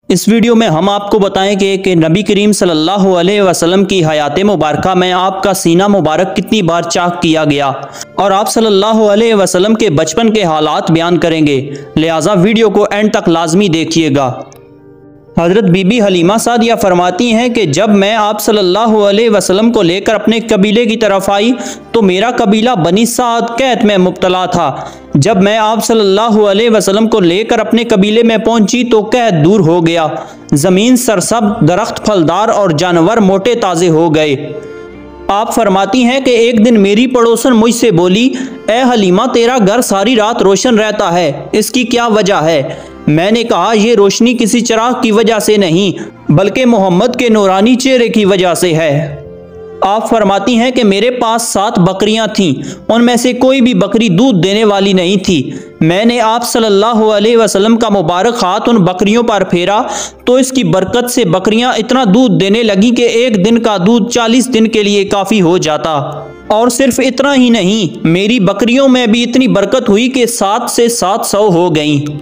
इस वीडियो में हम आपको बताएंगे कि नबी करीम सल्लल्लाहु अलैहि वसल्लम की हयात मुबारका में आपका सीना मुबारक कितनी बार चाक किया गया और आप सल्लल्लाहु अलैहि वसल्लम के बचपन के हालात बयान करेंगे, लिहाजा वीडियो को एंड तक लाजमी देखिएगा। हज़रत बीबी हलीमा सादिया फरमाती हैं कि जब मैं आप सल्लल्लाहु अलैहि वसल्लम को लेकर अपने कबीले की तरफ आई तो मेरा कबीला बनी साद कैद में मुब्तला था। जब मैं आप सल्लल्लाहु अलैहि वसल्लम को लेकर अपने कबीले में पहुंची तो कैद दूर हो गया, ज़मीन सरसब्ज़, दरख्त फलदार और जानवर मोटे ताज़े हो गए। आप फरमाती हैं कि एक दिन मेरी पड़ोसन मुझसे बोली, ए हलीमा, तेरा घर सारी रात रोशन रहता है, इसकी क्या वजह है? मैंने कहा, ये रोशनी किसी चिराग की वजह से नहीं बल्कि मोहम्मद के नूरानी चेहरे की वजह से है। आप फरमाती हैं कि मेरे पास 7 बकरियां थीं, उनमें से कोई भी बकरी दूध देने वाली नहीं थी। मैंने आप सल्लल्लाहु अलैहि वसल्लम का मुबारक हाथ उन बकरियों पर फेरा तो इसकी बरकत से बकरियां इतना दूध देने लगी कि एक दिन का दूध 40 दिन के लिए काफ़ी हो जाता। और सिर्फ इतना ही नहीं, मेरी बकरियों में भी इतनी बरकत हुई कि 7 से 700 हो गईं।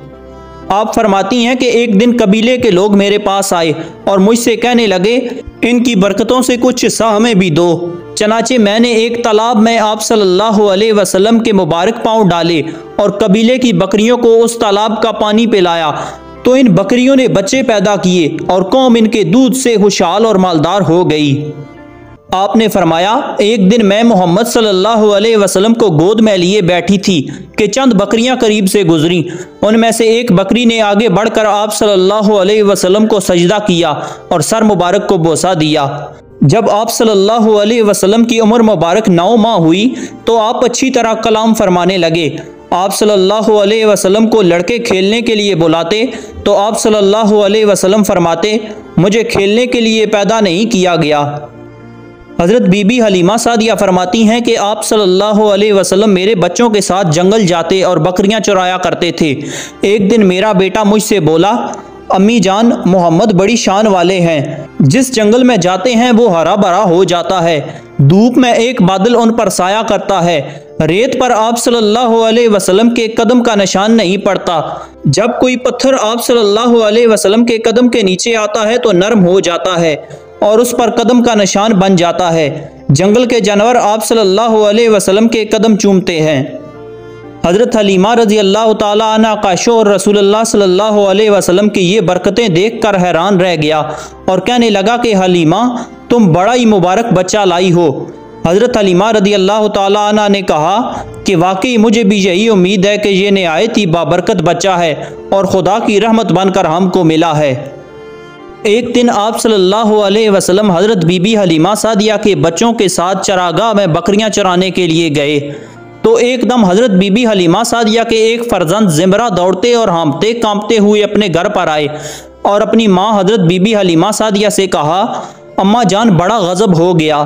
आप फरमाती हैं कि एक दिन कबीले के लोग मेरे पास आए और मुझसे कहने लगे, इनकी बरकतों से कुछ हिस्सा हमें भी दो। चनाचे मैंने एक तालाब में आप सल्लल्लाहु अलैहि वसल्लम के मुबारक पांव डाले और कबीले की बकरियों को उस तालाब का पानी पिलाया तो इन बकरियों ने बच्चे पैदा किए और कौम इनके दूध से खुशहाल और मालदार हो गई। आपने फरमाया, एक दिन मैं मोहम्मद सल्लल्लाहु अलैहि वसल्लम को गोद में लिए बैठी थी कि चंद बकरियां करीब से गुजरी। उनमें से एक बकरी ने आगे बढ़कर आप सल्लल्लाहु अलैहि वसल्लम को सजदा किया और सर मुबारक को बोसा दिया। जब आप सल्लल्लाहु अलैहि वसल्लम की उम्र मुबारक 9 माह हुई तो आप अच्छी तरह कलाम फरमाने लगे। आप सल्लल्लाहु अलैहि वसल्लम को लड़के खेलने के लिए बुलाते तो आप सल्लल्लाहु अलैहि वसल्लम फरमाते, मुझे खेलने के लिए पैदा नहीं किया गया। हज़रत बीबी हलीमा सादिया फरमाती हैं कि आप सल्लल्लाहु अलैहि वसल्लम मेरे बच्चों के साथ जंगल जाते और बकरियां चुराया करते थे। एक दिन मेरा बेटा मुझसे बोला, अम्मी जान, मोहम्मद बड़ी शान वाले हैं, जिस जंगल में जाते हैं वो हरा भरा हो जाता है, धूप में एक बादल उन पर साया करता है, रेत पर आप सल्लल्लाहु अलैहि वसल्लम के कदम का निशान नहीं पड़ता, जब कोई पत्थर आप सल्लल्लाहु अलैहि वसल्लम के कदम के नीचे आता है तो नरम हो जाता है और उस पर कदम का निशान बन जाता है। जंगल के जानवर आप सल्लल्लाहु अलैहि वसल्लम के कदम चूमते हैं। हज़रत हलीमा रज़ी अल्लाह ताला अन्हा का शौहर रसूलुल्लाह सल्लल्लाहु अलैहि वसल्लम की ये बरकतें देखकर हैरान रह गया और कहने लगा कि हलीमा, तुम बड़ा ही मुबारक बच्चा लाई हो। हज़रत हलीमा रज़ी अल्लाह ताला अन्हा ने कहा कि वाकई मुझे भी यही उम्मीद है कि ये निहायत ही बाबरकत बच्चा है और खुदा की रहमत बनकर हमको मिला है। एक दिन आप सल्लल्लाहु अलैहि वसल्लम हज़रत बीबी हलीमा सादिया के बच्चों के साथ चरागाह में बकरियां चराने के लिए गए तो एकदम हज़रत बीबी हलीमा सादिया के एक फर्जंद ज़िमरा दौड़ते और हाँफते कांपते हुए अपने घर पर आए और अपनी माँ हज़रत बीबी हलीमा सादिया से कहा, अम्मा जान, बड़ा गज़ब हो गया।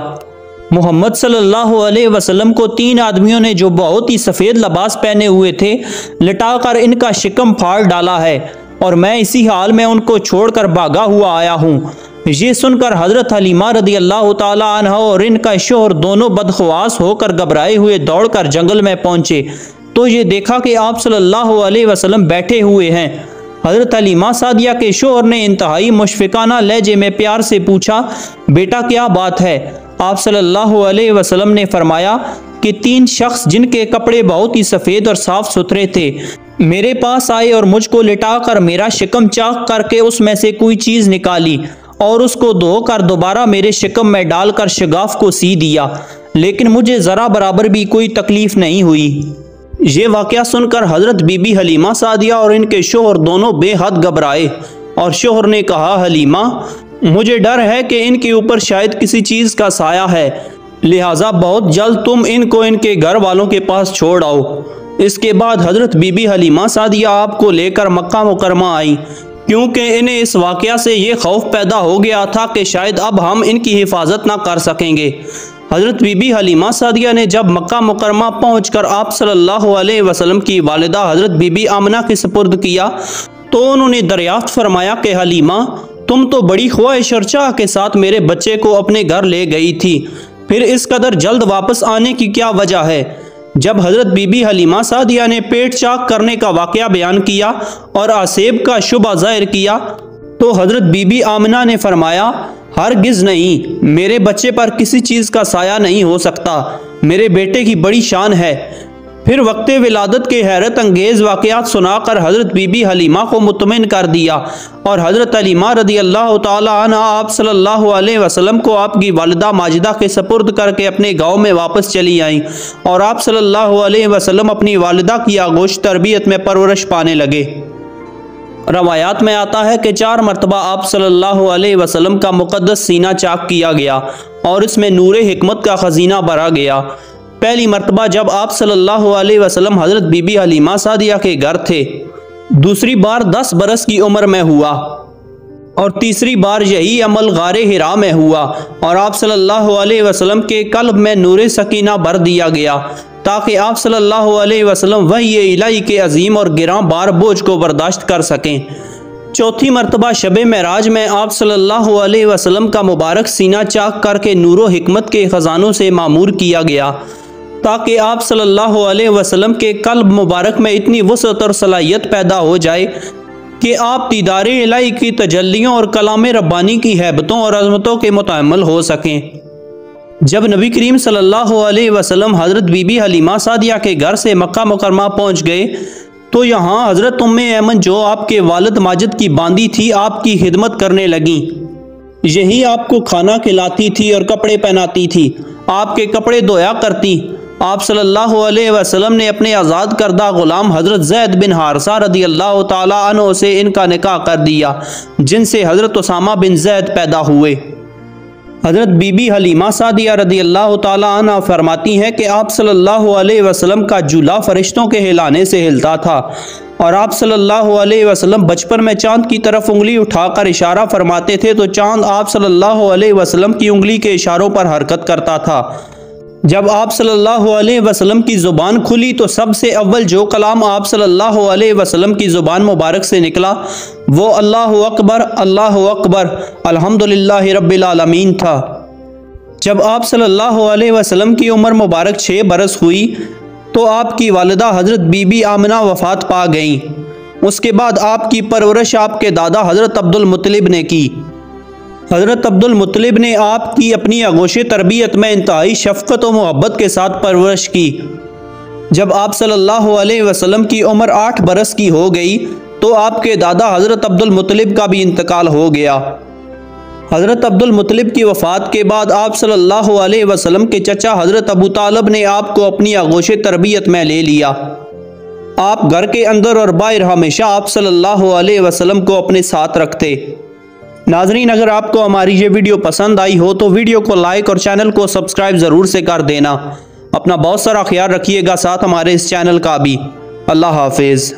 मोहम्मद सल्लल्लाहु अलैहि वसल्लम को 3 आदमियों ने जो बहुत ही सफ़ेद लिबास पहने हुए थे लिटाकर इनका शिकम फाड़ डाला है और मैं इसी हाल में उनको छोड़कर भागा हुआ आया हूँ। ये सुनकर हज़रत हलीमा रज़ी अल्लाह ताला अन्हा और इनका शौहर दोनों बदख्वास होकर घबराए हुए दौड़कर जंगल में पहुँचे तो ये देखा कि आप सल्लल्लाहु अलैहि वसल्लम बैठे हुए हैं। हज़रत हलीमा सादिया के शौहर ने इंतहाई मुशफ़िकाना लहजे में प्यार से पूछा, बेटा क्या बात है? आप सल्लल्लाहु अलैहि वसल्लम ने फरमाया कि 3 शख्स जिनके कपड़े बहुत ही सफ़ेद और साफ़ सुथरे थे मेरे पास आए और मुझको लिटाकर मेरा शिकम चाक करके उसमें से कोई चीज़ निकाली और उसको धोकर दोबारा मेरे शिकम में डालकर शगाफ को सी दिया, लेकिन मुझे ज़रा बराबर भी कोई तकलीफ़ नहीं हुई। ये वाक़या सुनकर हज़रत बीबी हलीमा सादिया और इनके शौहर दोनों बेहद घबराए और शौहर ने कहा, हलीमा, मुझे डर है कि इनके ऊपर शायद किसी चीज़ का साया है, लिहाजा बहुत जल्द तुम इनको इनके घर वालों के पास छोड़ आओ। इसके बाद हज़रत बीबी हलीमा सादिया आपको लेकर मक्का मुकरमा आई क्योंकि इन्हें इस वाक़या से ये खौफ पैदा हो गया था कि शायद अब हम इनकी हिफाजत ना कर सकेंगे। हज़रत बीबी हलीमा सादिया ने जब मक्का मुकरमा पहुँचकर आप सल्लल्लाहु अलैहि वसल्लम की वालिदा हज़रत बीबी आमना के सुपुर्द किया तो उन्होंने दरियाफ्त फरमाया कि हलीमा, तुम तो बड़ी ख्वाहिश और चाह के साथ मेरे बच्चे को अपने घर ले गई थी, फिर इस कदर जल्द वापस आने की क्या वजह है? जब हज़रत बीबी हलीमा सादिया ने पेट चाक करने का वाक़या बयान किया और आसेब का शुबा ज़ाहिर किया तो हज़रत बीबी आमिना ने फरमाया, हरगिज़ नहीं, मेरे बच्चे पर किसी चीज़ का साया नहीं हो सकता, मेरे बेटे की बड़ी शान है। फिर वक्त विलादत के हैरत अंगेज़ वाक़यात सुनाकर हज़रत बीबी हलीमा को मुतमिन कर दिया और हज़रत हलीमा रदी अल्लाह ताला अन्हा आप सल्लल्लाहु अलैहि वसल्लम को आपकी वालिदा माजिदा के सपुर्द करके अपने गाँव में वापस चली आईं और आप सल्लल्लाहु अलैहि वसल्लम अपनी वालिदा की आगोश तरबियत में परवरिश पाने लगे। रवायात में आता है कि 4 मरतबा आप सल्लल्लाहु अलैहि वसल्लम का मुक़द्दस सीना चाक किया गया और इसमें नूरे हिकमत का ख़ज़ीना भरा गया। पहली मरतबा जब आप सल्लल्लाहु अलैहि वसल्लम हज़रत बीबी हलीमा सादिया के घर थे, दूसरी बार 10 बरस की उम्र में हुआ और तीसरी बार यही अमल गारे हिरा में हुआ और आप सल्लल्लाहु अलैहि वसल्लम के कल्ब में नूरे सकीना भर दिया गया ताकि आप सल्लल्लाहु अलैहि वसल्लम वही इलाही के अजीम और गिरां बार बोझ को बर्दाश्त कर सकें। चौथी मरतबा शब महराज में आप सल्लल्लाहु अलैहि वसल्लम का मुबारक सीना चाक करके नूरो हिकमत के ख़जानों से मामूर किया गया ताकि आप सल्लल्लाहु अलैहि वसल्लम के कल्ब मुबारक में इतनी वसअत और सलाहियत पैदा हो जाए कि आप दीदार इलाही की तजल्लियों और कलाम रब्बानी की हैबतों और अज़मतों के मुतअम्मिल हो सकें। जब नबी करीम सल्लल्लाहु अलैहि वसल्लम हज़रत बीबी हलीमा सादिया के घर से मक्का मुकरमा पहुँच गए तो यहाँ हज़रत उम्मे ऐमन जो आपके वालिद माजिद की बांदी थी आपकी खिदमत करने लगीं। यही आपको खाना खिलाती थी और कपड़े पहनाती थी, आपके कपड़े धोया करती। आप सल्लल्लाहु अलैहि वसल्लम ने अपने आज़ाद करदा गुलाम हज़रत ज़ैद बिन हारिसा रदी अल्लाह ताला अन्हु से इनका निकाह कर दिया जिनसे हज़रत उसामा बिन ज़ैद पैदा हुए। हज़रत बीबी हलीमा सादिया रदी अल्लाह ताला अन्हा फरमाती हैं कि आप सल्लल्लाहु अलैहि वसल्लम का जूला फरिश्तों के हिलाने से हिलता था और आप सल्लल्लाहु अलैहि वसल्लम बचपन में चांद की तरफ उंगली उठाकर इशारा फरमाते थे तो चांद आप सल्लल्लाहु अलैहि वसल्लम की उंगली के इशारों पर हरकत करता था। जब आप सल्लल्लाहु अलैहि वसल्लम की ज़ुबान खुली तो सबसे अव्वल जो कलाम आप सल्लल्लाहु अलैहि वसल्लम की ज़ुबान मुबारक से निकला वो अल्लाहु अकबर अल्हम्दुलिल्लाहि रब्बिल आलमीन था। जब आप सल्लल्लाहु अलैहि वसल्लम की उम्र मुबारक 6 बरस हुई तो आपकी वालिदा हज़रत बीबी आमिना वफ़ात पा गईं। उसके बाद आपकी परवरिश आपके दादा हज़रत अब्दुल मुत्तलिब ने की। हज़रत अब्दुल मुत्तलिब ने आपकी अपनी आगोश तरबियत में इंतहाई शफ़क़त और मोहब्बत के साथ परवरिश की। जब आप सल्लल्लाहु अलैहि वसल्लम की उम्र 8 बरस की हो गई तो आपके दादा हज़रत अब्दुल मुत्तलिब का भी इंतकाल हो गया। हज़रत अब्दुल मुत्तलिब की वफ़ात के बाद आप सल्लल्लाहु अलैहि वसल्लम के चचा हज़रत अबू तालिब ने आपको अपनी आगोश तरबियत में ले लिया। आप घर के अंदर और बाहर हमेशा आप सल्लल्लाहु अलैहि वसल्लम को अपने साथ रखते। नाज़रीन, अगर आपको हमारी ये वीडियो पसंद आई हो तो वीडियो को लाइक और चैनल को सब्सक्राइब ज़रूर से कर देना। अपना बहुत सारा ख्याल रखिएगा, साथ हमारे इस चैनल का भी। अल्लाह हाफिज़।